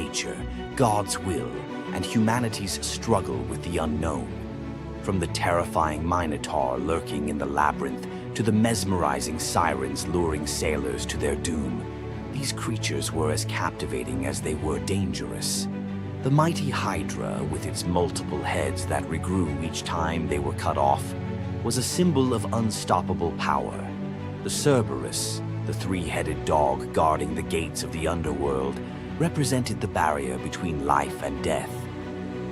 nature, God's will, and humanity's struggle with the unknown. From the terrifying Minotaur lurking in the labyrinth to the mesmerizing sirens luring sailors to their doom, these creatures were as captivating as they were dangerous. The mighty Hydra, with its multiple heads that regrew each time they were cut off, was a symbol of unstoppable power. The Cerberus, the three-headed dog guarding the gates of the underworld, represented the barrier between life and death.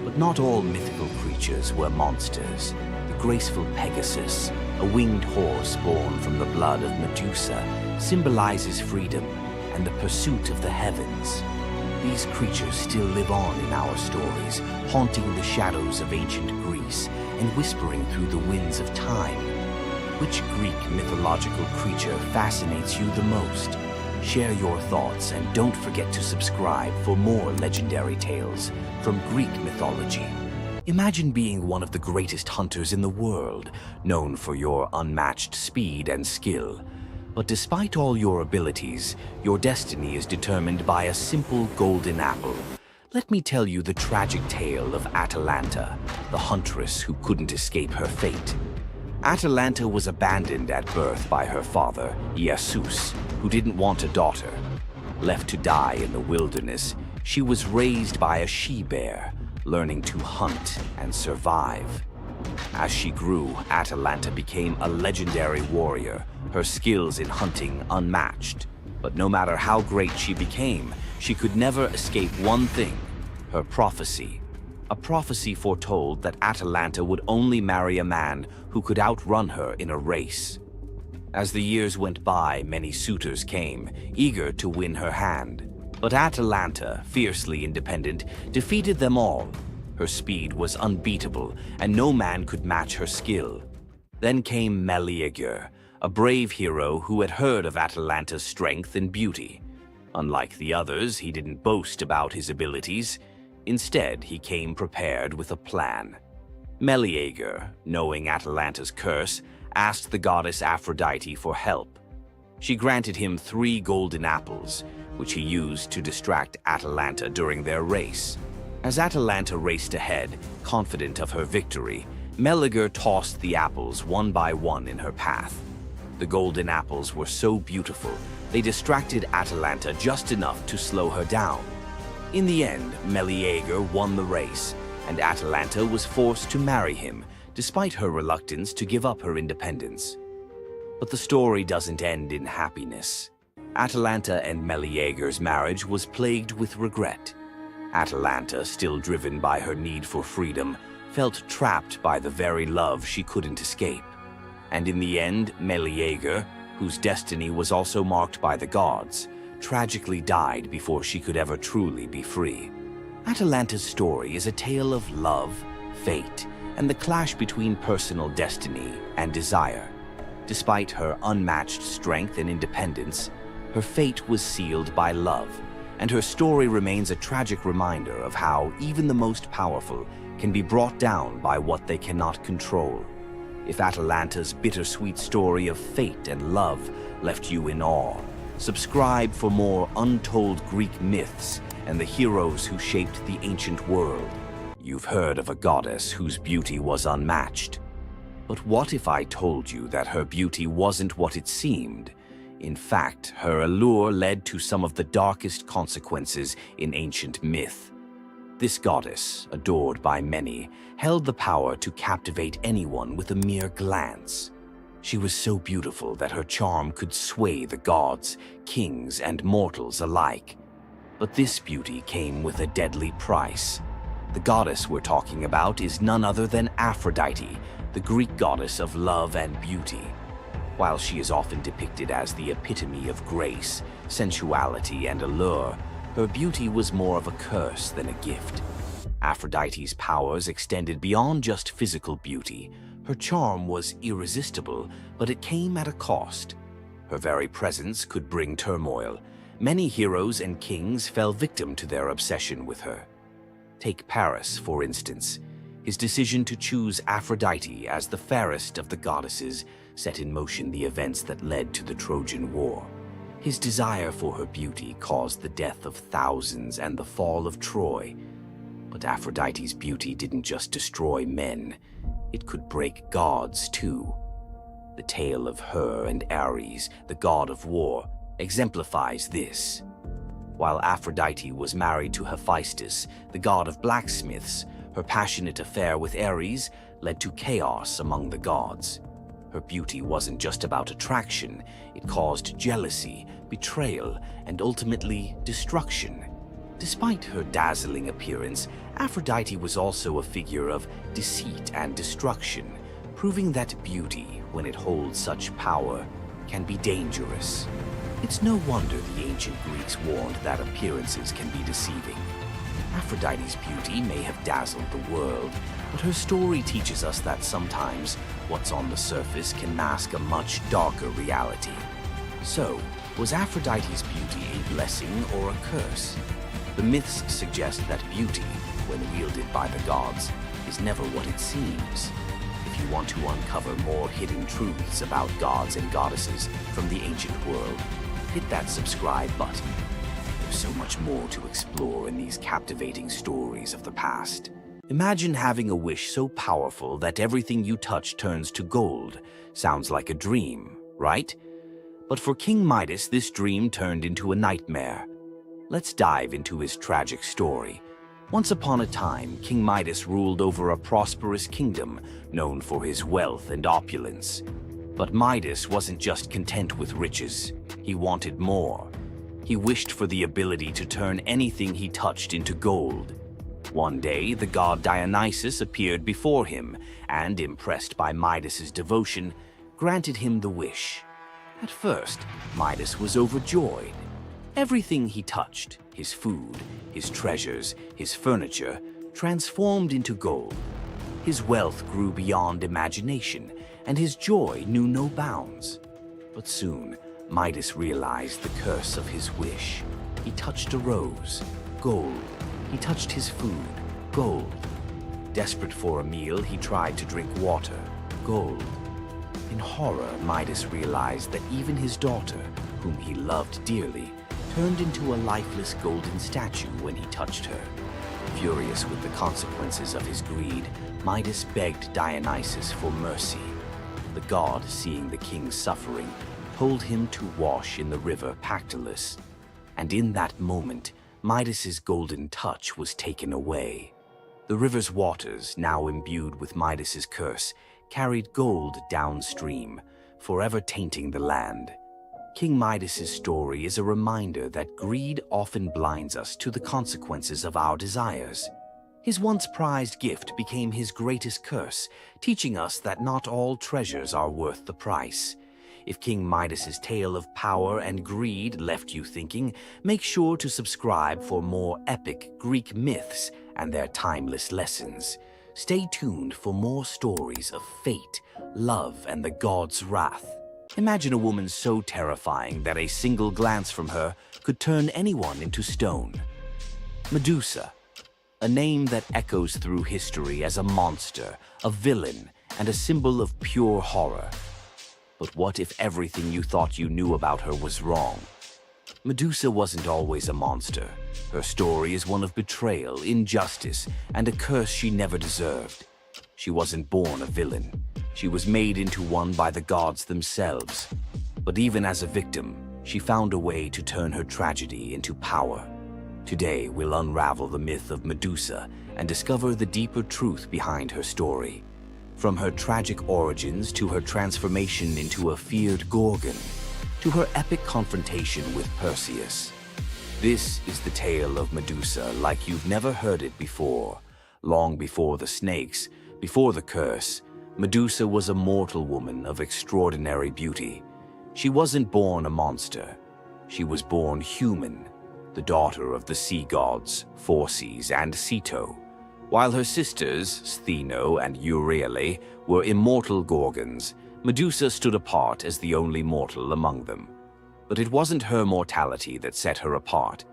But not all mythical creatures were monsters. The graceful Pegasus, a winged horse born from the blood of Medusa, symbolizes freedom and the pursuit of the heavens. These creatures still live on in our stories, haunting the shadows of ancient Greece and whispering through the winds of time. Which Greek mythological creature fascinates you the most? Share your thoughts and don't forget to subscribe for more legendary tales from Greek mythology. Imagine being one of the greatest hunters in the world, known for your unmatched speed and skill. But despite all your abilities, your destiny is determined by a simple golden apple. Let me tell you the tragic tale of Atalanta, the huntress who couldn't escape her fate. Atalanta was abandoned at birth by her father, Zeus, who didn't want a daughter. Left to die in the wilderness, she was raised by a she-bear, learning to hunt and survive. As she grew, Atalanta became a legendary warrior, her skills in hunting unmatched. But no matter how great she became, she could never escape one thing: her prophecy. A prophecy foretold that Atalanta would only marry a man who could outrun her in a race. As the years went by, many suitors came, eager to win her hand. But Atalanta, fiercely independent, defeated them all. Her speed was unbeatable, and no man could match her skill. Then came Meleager, a brave hero who had heard of Atalanta's strength and beauty. Unlike the others, he didn't boast about his abilities. Instead, he came prepared with a plan. Meleager, knowing Atalanta's curse, asked the goddess Aphrodite for help. She granted him 3 golden apples, which he used to distract Atalanta during their race. As Atalanta raced ahead, confident of her victory, Meleager tossed the apples one by one in her path. The golden apples were so beautiful, they distracted Atalanta just enough to slow her down. In the end, Meleager won the race, and Atalanta was forced to marry him, despite her reluctance to give up her independence. But the story doesn't end in happiness. Atalanta and Meleager's marriage was plagued with regret. Atalanta, still driven by her need for freedom, felt trapped by the very love she couldn't escape. And in the end, Meleager, whose destiny was also marked by the gods, tragically died before she could ever truly be free. Atalanta's story is a tale of love, fate, and the clash between personal destiny and desire. Despite her unmatched strength and independence, her fate was sealed by love, and her story remains a tragic reminder of how even the most powerful can be brought down by what they cannot control. If Atalanta's bittersweet story of fate and love left you in awe, subscribe for more untold Greek myths and the heroes who shaped the ancient world. You've heard of a goddess whose beauty was unmatched. But what if I told you that her beauty wasn't what it seemed? In fact, her allure led to some of the darkest consequences in ancient myth. This goddess, adored by many, held the power to captivate anyone with a mere glance. She was so beautiful that her charm could sway the gods, kings, and mortals alike. But this beauty came with a deadly price. The goddess we're talking about is none other than Aphrodite, the Greek goddess of love and beauty. While she is often depicted as the epitome of grace, sensuality, and allure, her beauty was more of a curse than a gift. Aphrodite's powers extended beyond just physical beauty. Her charm was irresistible, but it came at a cost. Her very presence could bring turmoil. Many heroes and kings fell victim to their obsession with her. Take Paris, for instance. His decision to choose Aphrodite as the fairest of the goddesses set in motion the events that led to the Trojan War. His desire for her beauty caused the death of thousands and the fall of Troy. But Aphrodite's beauty didn't just destroy men, it could break gods too. The tale of her and Ares, the god of war, exemplifies this. While Aphrodite was married to Hephaestus, the god of blacksmiths, her passionate affair with Ares led to chaos among the gods. Her beauty wasn't just about attraction, it caused jealousy, betrayal, and ultimately destruction. Despite her dazzling appearance, Aphrodite was also a figure of deceit and destruction, proving that beauty, when it holds such power, can be dangerous. It's no wonder the ancient Greeks warned that appearances can be deceiving. Aphrodite's beauty may have dazzled the world, but her story teaches us that sometimes what's on the surface can mask a much darker reality. So, was Aphrodite's beauty a blessing or a curse? The myths suggest that beauty, when wielded by the gods, is never what it seems. If you want to uncover more hidden truths about gods and goddesses from the ancient world, hit that subscribe button. There's so much more to explore in these captivating stories of the past. Imagine having a wish so powerful that everything you touch turns to gold. Sounds like a dream, right? But for King Midas, this dream turned into a nightmare. Let's dive into his tragic story. Once upon a time, King Midas ruled over a prosperous kingdom known for his wealth and opulence. But Midas wasn't just content with riches. He wanted more. He wished for the ability to turn anything he touched into gold. One day, the god Dionysus appeared before him and, impressed by Midas's devotion, granted him the wish. At first, Midas was overjoyed. Everything he touched, his food, his treasures, his furniture, transformed into gold. His wealth grew beyond imagination, and his joy knew no bounds. But soon, Midas realized the curse of his wish. He touched a rose, gold. He touched his food, gold. Desperate for a meal, he tried to drink water, gold. In horror, Midas realized that even his daughter, whom he loved dearly, turned into a lifeless golden statue when he touched her. Furious with the consequences of his greed, Midas begged Dionysus for mercy. The god, seeing the king's suffering, told him to wash in the river Pactolus. And in that moment, Midas's golden touch was taken away. The river's waters, now imbued with Midas's curse, carried gold downstream, forever tainting the land. King Midas's story is a reminder that greed often blinds us to the consequences of our desires. His once prized gift became his greatest curse, teaching us that not all treasures are worth the price. If King Midas's tale of power and greed left you thinking, make sure to subscribe for more epic Greek myths and their timeless lessons. Stay tuned for more stories of fate, love, and the gods' wrath. Imagine a woman so terrifying that a single glance from her could turn anyone into stone. Medusa, a name that echoes through history as a monster, a villain, and a symbol of pure horror. But what if everything you thought you knew about her was wrong? Medusa wasn't always a monster. Her story is one of betrayal, injustice, and a curse she never deserved. She wasn't born a villain. She was made into one by the gods themselves. But even as a victim, she found a way to turn her tragedy into power. Today, we'll unravel the myth of Medusa and discover the deeper truth behind her story. From her tragic origins to her transformation into a feared Gorgon, to her epic confrontation with Perseus. This is the tale of Medusa like you've never heard it before. Long before the snakes, before the curse, Medusa was a mortal woman of extraordinary beauty. She wasn't born a monster. She was born human, the daughter of the sea gods, Phorcys and Ceto. While her sisters, Stheno and Euryale, were immortal Gorgons, Medusa stood apart as the only mortal among them. But it wasn't her mortality that set her apart.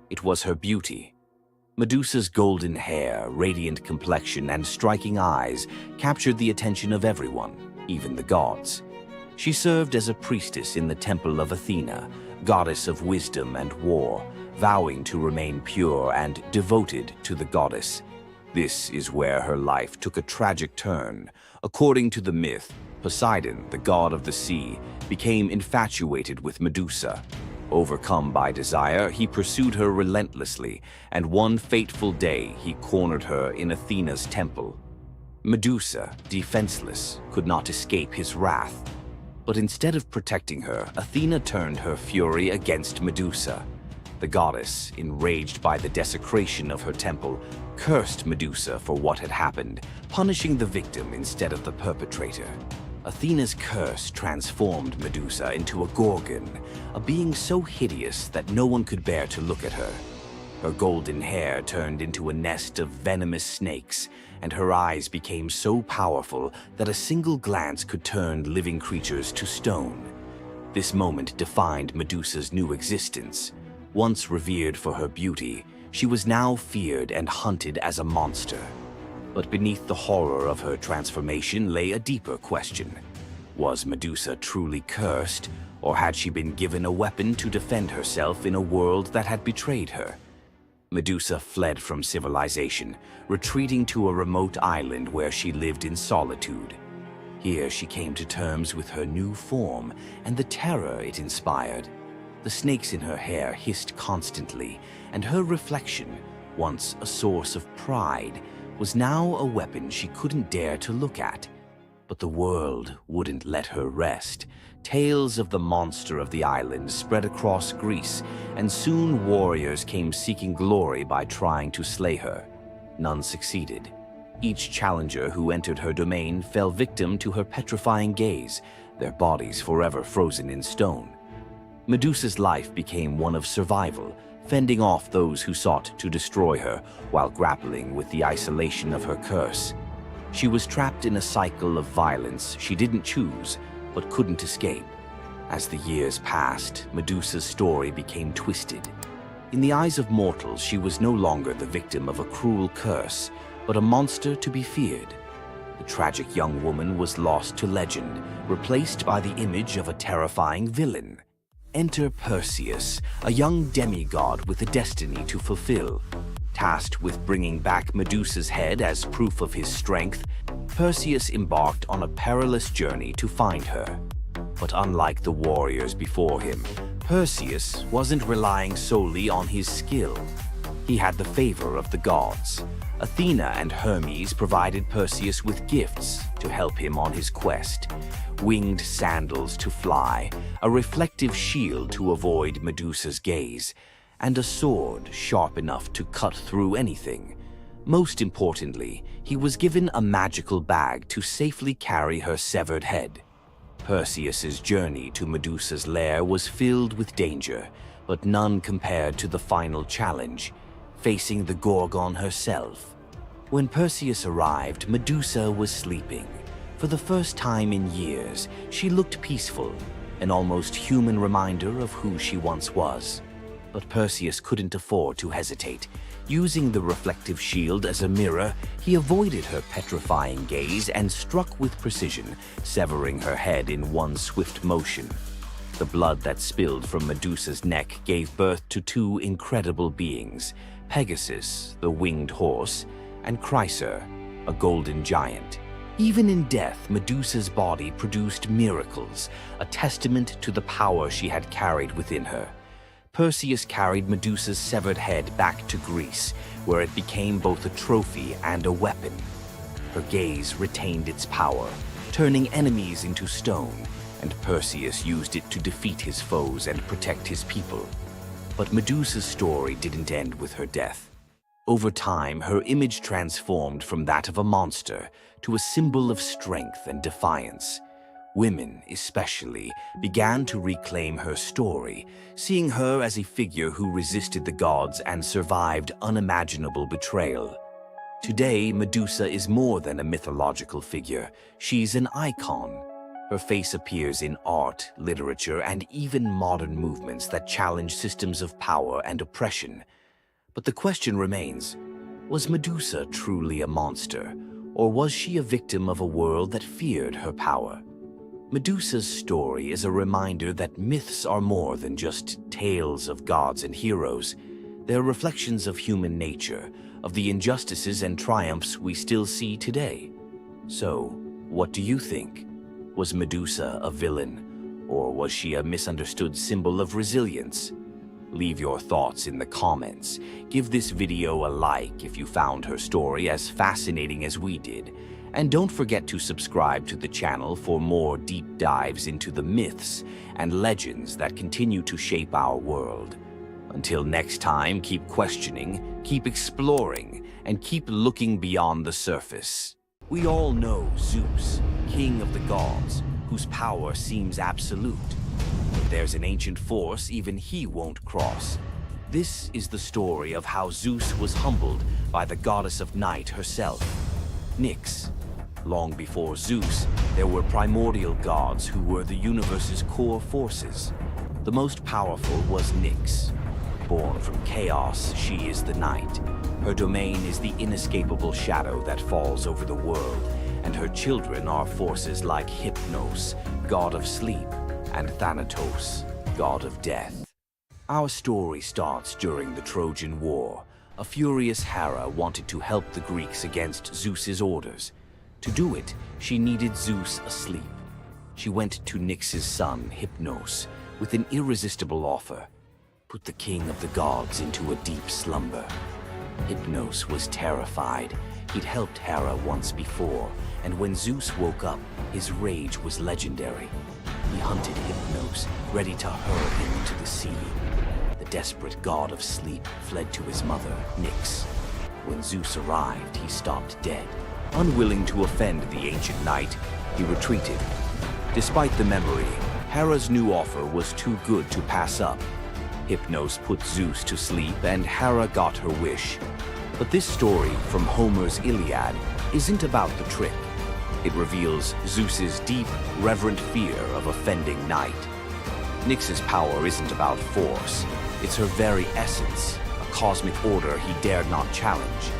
It was her beauty. Medusa's golden hair, radiant complexion, and striking eyes captured the attention of everyone, even the gods. She served as a priestess in the temple of Athena, goddess of wisdom and war, vowing to remain pure and devoted to the goddess. This is where her life took a tragic turn. According to the myth, Poseidon, the god of the sea, became infatuated with Medusa. Overcome by desire, he pursued her relentlessly, and one fateful day he cornered her in Athena's temple. Medusa, defenseless, could not escape his wrath. But instead of protecting her, Athena turned her fury against Medusa. The goddess, enraged by the desecration of her temple, cursed Medusa for what had happened, punishing the victim instead of the perpetrator. Athena's curse transformed Medusa into a gorgon, a being so hideous that no one could bear to look at her. Her golden hair turned into a nest of venomous snakes, and her eyes became so powerful that a single glance could turn living creatures to stone. This moment defined Medusa's new existence. Once revered for her beauty, she was now feared and hunted as a monster. But beneath the horror of her transformation lay a deeper question. Was Medusa truly cursed, or had she been given a weapon to defend herself in a world that had betrayed her? Medusa fled from civilization, retreating to a remote island where she lived in solitude. Here she came to terms with her new form and the terror it inspired. The snakes in her hair hissed constantly, and her reflection, once a source of pride, was now a weapon she couldn't dare to look at. But the world wouldn't let her rest. Tales of the monster of the island spread across Greece, and soon warriors came seeking glory by trying to slay her. None succeeded. Each challenger who entered her domain fell victim to her petrifying gaze, their bodies forever frozen in stone. Medusa's life became one of survival, fending off those who sought to destroy her while grappling with the isolation of her curse. She was trapped in a cycle of violence she didn't choose, but couldn't escape. As the years passed, Medusa's story became twisted. In the eyes of mortals, she was no longer the victim of a cruel curse, but a monster to be feared. The tragic young woman was lost to legend, replaced by the image of a terrifying villain. Enter Perseus, a young demigod with a destiny to fulfill. Tasked with bringing back Medusa's head as proof of his strength, Perseus embarked on a perilous journey to find her. But unlike the warriors before him, Perseus wasn't relying solely on his skill. He had the favor of the gods. Athena and Hermes provided Perseus with gifts to help him on his quest. Winged sandals to fly, a reflective shield to avoid Medusa's gaze, and a sword sharp enough to cut through anything. Most importantly, he was given a magical bag to safely carry her severed head. Perseus's journey to Medusa's lair was filled with danger, but none compared to the final challenge, facing the Gorgon herself. When Perseus arrived, Medusa was sleeping. For the first time in years, she looked peaceful, an almost human reminder of who she once was. But Perseus couldn't afford to hesitate. Using the reflective shield as a mirror, he avoided her petrifying gaze and struck with precision, severing her head in one swift motion. The blood that spilled from Medusa's neck gave birth to two incredible beings, Pegasus, the winged horse, and Chryser, a golden giant. Even in death, Medusa's body produced miracles, a testament to the power she had carried within her. Perseus carried Medusa's severed head back to Greece, where it became both a trophy and a weapon. Her gaze retained its power, turning enemies into stone, and Perseus used it to defeat his foes and protect his people. But Medusa's story didn't end with her death. Over time, her image transformed from that of a monster to a symbol of strength and defiance. Women, especially, began to reclaim her story, seeing her as a figure who resisted the gods and survived unimaginable betrayal. Today, Medusa is more than a mythological figure. She's an icon. Her face appears in art, literature, and even modern movements that challenge systems of power and oppression. But the question remains, was Medusa truly a monster, or was she a victim of a world that feared her power? Medusa's story is a reminder that myths are more than just tales of gods and heroes. They're reflections of human nature, of the injustices and triumphs we still see today. So, what do you think? Was Medusa a villain, or was she a misunderstood symbol of resilience? Leave your thoughts in the comments. Give this video a like if you found her story as fascinating as we did. And don't forget to subscribe to the channel for more deep dives into the myths and legends that continue to shape our world. Until next time, keep questioning, keep exploring, and keep looking beyond the surface. We all know Zeus, king of the gods, whose power seems absolute. But there's an ancient force even he won't cross. This is the story of how Zeus was humbled by the goddess of night herself, Nyx. Long before Zeus, there were primordial gods who were the universe's core forces. The most powerful was Nyx. Born from chaos, she is the night. Her domain is the inescapable shadow that falls over the world, and her children are forces like Hypnos, god of sleep, and Thanatos, god of death. Our story starts during the Trojan War. A furious Hera wanted to help the Greeks against Zeus's orders. To do it, she needed Zeus asleep. She went to Nyx's son, Hypnos, with an irresistible offer: put the king of the gods into a deep slumber. Hypnos was terrified. He'd helped Hera once before, and when Zeus woke up, his rage was legendary. He hunted Hypnos, ready to hurl him into the sea. The desperate god of sleep fled to his mother, Nyx. When Zeus arrived, he stopped dead. Unwilling to offend the ancient knight, he retreated. Despite the memory, Hera's new offer was too good to pass up. Hypnos put Zeus to sleep, and Hera got her wish. But this story from Homer's Iliad isn't about the trick. It reveals Zeus's deep, reverent fear of offending night. Nyx's power isn't about force. It's her very essence, a cosmic order he dared not challenge.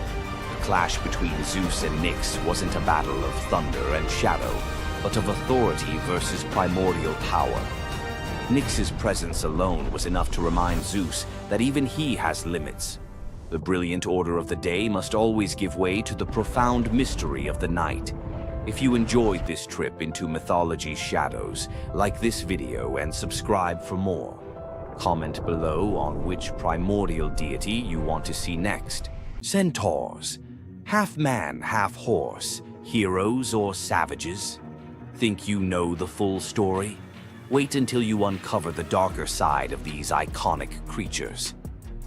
The clash between Zeus and Nyx wasn't a battle of thunder and shadow, but of authority versus primordial power. Nyx's presence alone was enough to remind Zeus that even he has limits. The brilliant order of the day must always give way to the profound mystery of the night. If you enjoyed this trip into mythology's shadows, like this video and subscribe for more. Comment below on which primordial deity you want to see next. Centaurs, half man, half horse, heroes or savages? Think you know the full story? Wait until you uncover the darker side of these iconic creatures.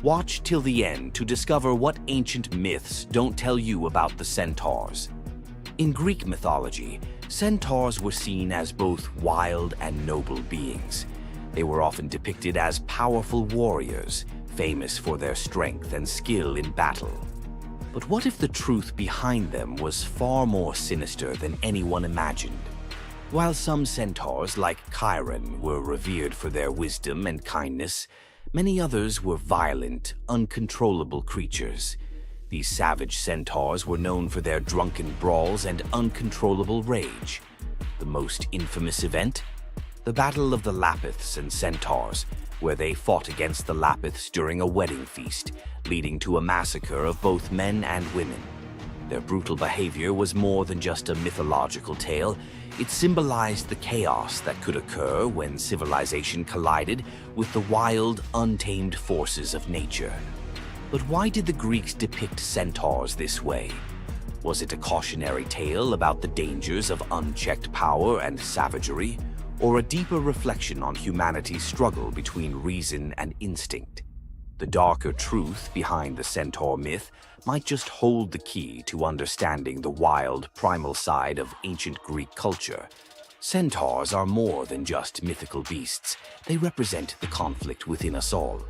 Watch till the end to discover what ancient myths don't tell you about the centaurs. In Greek mythology, centaurs were seen as both wild and noble beings. They were often depicted as powerful warriors, famous for their strength and skill in battle. But what if the truth behind them was far more sinister than anyone imagined? While some centaurs, like Chiron, were revered for their wisdom and kindness, many others were violent, uncontrollable creatures. These savage centaurs were known for their drunken brawls and uncontrollable rage. The most infamous event? The Battle of the Lapiths and Centaurs, where they fought against the Lapiths during a wedding feast, leading to a massacre of both men and women. Their brutal behavior was more than just a mythological tale. It symbolized the chaos that could occur when civilization collided with the wild, untamed forces of nature. But why did the Greeks depict centaurs this way? Was it a cautionary tale about the dangers of unchecked power and savagery, or a deeper reflection on humanity's struggle between reason and instinct? The darker truth behind the centaur myth might just hold the key to understanding the wild, primal side of ancient Greek culture. Centaurs are more than just mythical beasts. They represent the conflict within us all.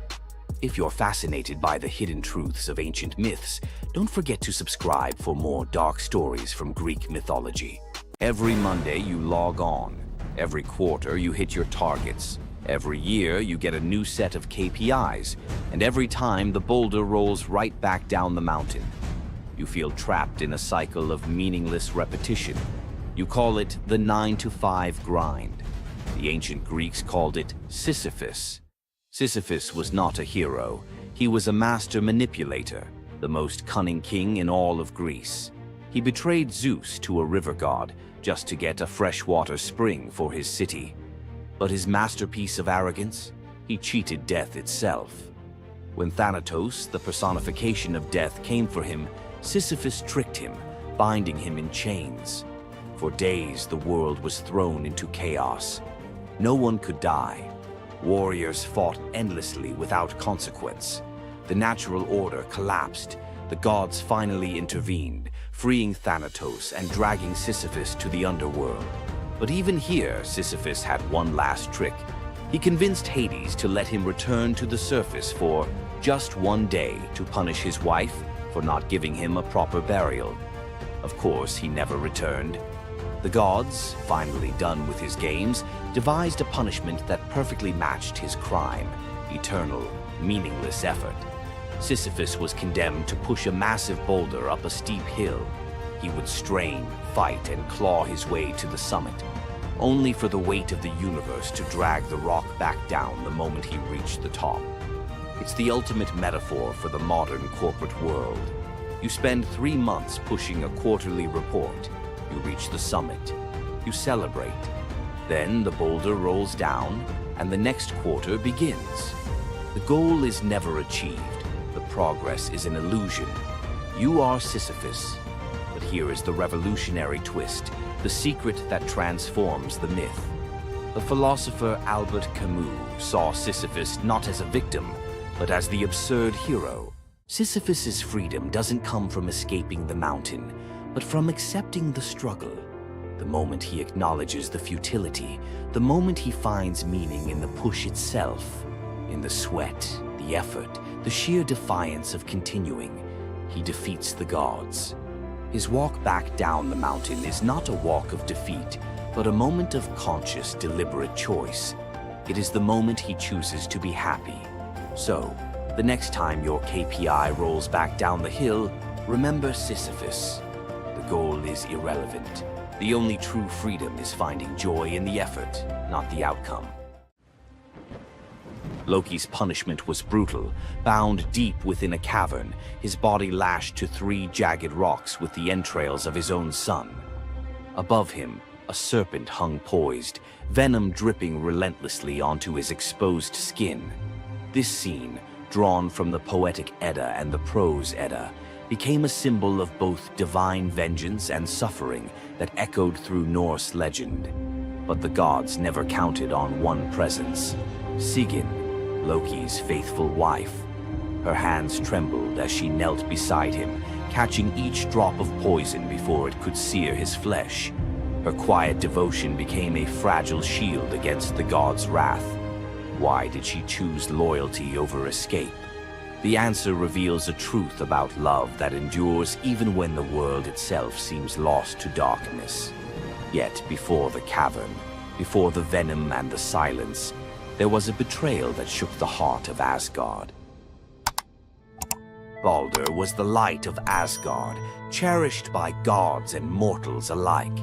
If you're fascinated by the hidden truths of ancient myths, don't forget to subscribe for more dark stories from Greek mythology. Every Monday you log on. Every quarter you hit your targets. Every year you get a new set of KPIs, and every time the boulder rolls right back down the mountain. You feel trapped in a cycle of meaningless repetition. You call it the 9-to-5 grind. The ancient Greeks called it Sisyphus. Sisyphus was not a hero. He was a master manipulator, the most cunning king in all of Greece. He betrayed Zeus to a river god just to get a freshwater spring for his city. But his masterpiece of arrogance? He cheated death itself. When Thanatos, the personification of death, came for him, Sisyphus tricked him, binding him in chains. For days, the world was thrown into chaos. No one could die. Warriors fought endlessly without consequence. The natural order collapsed. The gods finally intervened, freeing Thanatos and dragging Sisyphus to the underworld. But even here, Sisyphus had one last trick. He convinced Hades to let him return to the surface for just one day to punish his wife for not giving him a proper burial. Of course, he never returned. The gods, finally done with his games, devised a punishment that perfectly matched his crime: eternal, meaningless effort. Sisyphus was condemned to push a massive boulder up a steep hill. He would strain, fight, and claw his way to the summit, only for the weight of the universe to drag the rock back down the moment he reached the top. It's the ultimate metaphor for the modern corporate world. You spend 3 months pushing a quarterly report. You reach the summit. You celebrate. Then the boulder rolls down, and the next quarter begins. The goal is never achieved. The progress is an illusion. You are Sisyphus. But here is the revolutionary twist, the secret that transforms the myth. The philosopher Albert Camus saw Sisyphus not as a victim, but as the absurd hero. Sisyphus's freedom doesn't come from escaping the mountain, but from accepting the struggle. The moment he acknowledges the futility, the moment he finds meaning in the push itself, in the sweat, the effort, the sheer defiance of continuing, he defeats the gods. His walk back down the mountain is not a walk of defeat, but a moment of conscious, deliberate choice. It is the moment he chooses to be happy. So, the next time your KPI rolls back down the hill, remember Sisyphus. The goal is irrelevant. The only true freedom is finding joy in the effort, not the outcome. Loki's punishment was brutal. Bound deep within a cavern, his body lashed to 3 jagged rocks with the entrails of his own son. Above him, a serpent hung poised, venom dripping relentlessly onto his exposed skin. This scene, drawn from the poetic Edda and the prose Edda, became a symbol of both divine vengeance and suffering that echoed through Norse legend. But the gods never counted on one presence: Sigyn, Loki's faithful wife. Her hands trembled as she knelt beside him, catching each drop of poison before it could sear his flesh. Her quiet devotion became a fragile shield against the god's wrath. Why did she choose loyalty over escape? The answer reveals a truth about love that endures even when the world itself seems lost to darkness. Yet before the cavern, before the venom and the silence, there was a betrayal that shook the heart of Asgard. Balder was the light of Asgard, cherished by gods and mortals alike.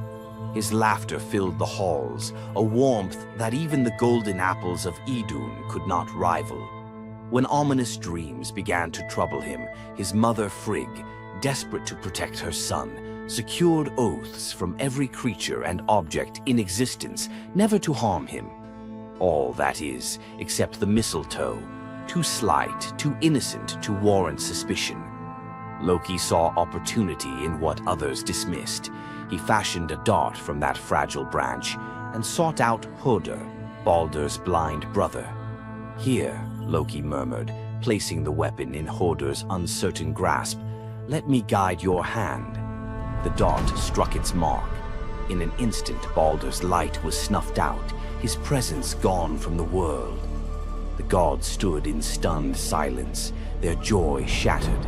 His laughter filled the halls, a warmth that even the golden apples of Idun could not rival. When ominous dreams began to trouble him, his mother Frigg, desperate to protect her son, secured oaths from every creature and object in existence never to harm him. All, that is, except the mistletoe, too slight, too innocent to warrant suspicion. Loki saw opportunity in what others dismissed. He fashioned a dart from that fragile branch and sought out Hoder, Balder's blind brother. "Here," Loki murmured, placing the weapon in Hoder's uncertain grasp, "let me guide your hand." The dart struck its mark. In an instant, Balder's light was snuffed out, his presence gone from the world. The gods stood in stunned silence, their joy shattered.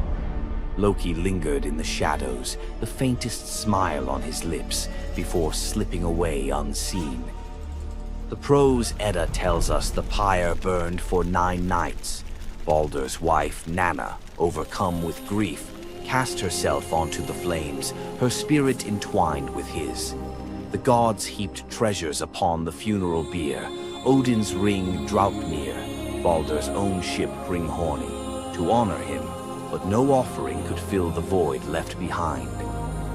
Loki lingered in the shadows, the faintest smile on his lips, before slipping away unseen. The prose Edda tells us the pyre burned for 9 nights. Balder's wife, Nanna, overcome with grief, cast herself onto the flames, her spirit entwined with his. The gods heaped treasures upon the funeral bier, Odin's ring Draupnir, Baldur's own ship Hringhorni, to honor him, but no offering could fill the void left behind.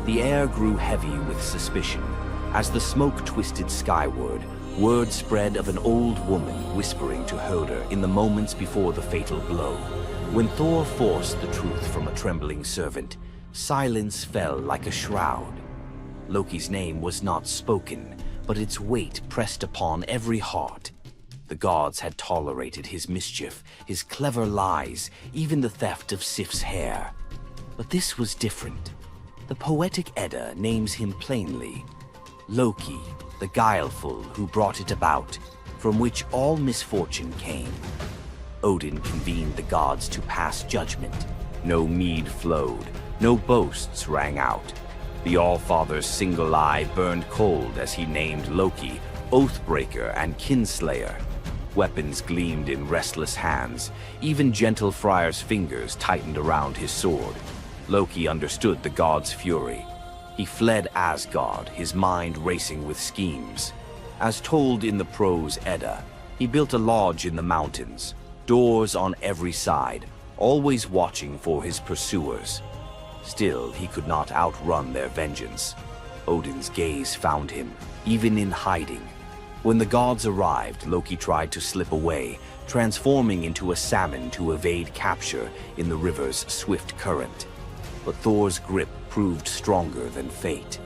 The air grew heavy with suspicion. As the smoke twisted skyward, word spread of an old woman whispering to Herder in the moments before the fatal blow. When Thor forced the truth from a trembling servant, silence fell like a shroud. Loki's name was not spoken, but its weight pressed upon every heart. The gods had tolerated his mischief, his clever lies, even the theft of Sif's hair. But this was different. The poetic Edda names him plainly, Loki, the guileful who brought it about, from which all misfortune came. Odin convened the gods to pass judgment. No mead flowed, no boasts rang out. The All-Father's single eye burned cold as he named Loki Oathbreaker and Kinslayer. Weapons gleamed in restless hands. Even gentle Friar's fingers tightened around his sword. Loki understood the gods' fury. He fled Asgard, his mind racing with schemes. As told in the prose Edda, he built a lodge in the mountains, doors on every side, always watching for his pursuers. Still, he could not outrun their vengeance. Odin's gaze found him, even in hiding. When the gods arrived, Loki tried to slip away, transforming into a salmon to evade capture in the river's swift current. But Thor's grip proved stronger than fate.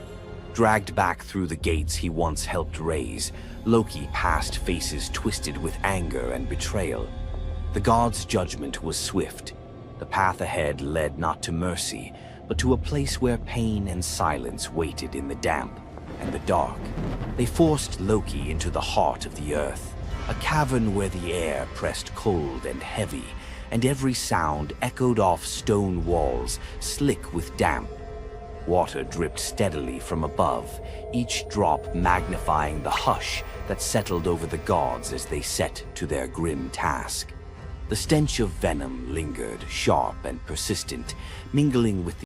Dragged back through the gates he once helped raise, Loki passed faces twisted with anger and betrayal. The gods' judgment was swift. The path ahead led not to mercy, but to a place where pain and silence waited in the damp and the dark. They forced Loki into the heart of the earth, a cavern where the air pressed cold and heavy, and every sound echoed off stone walls, slick with damp. Water dripped steadily from above, each drop magnifying the hush that settled over the gods as they set to their grim task. The stench of venom lingered, sharp and persistent, mingling with the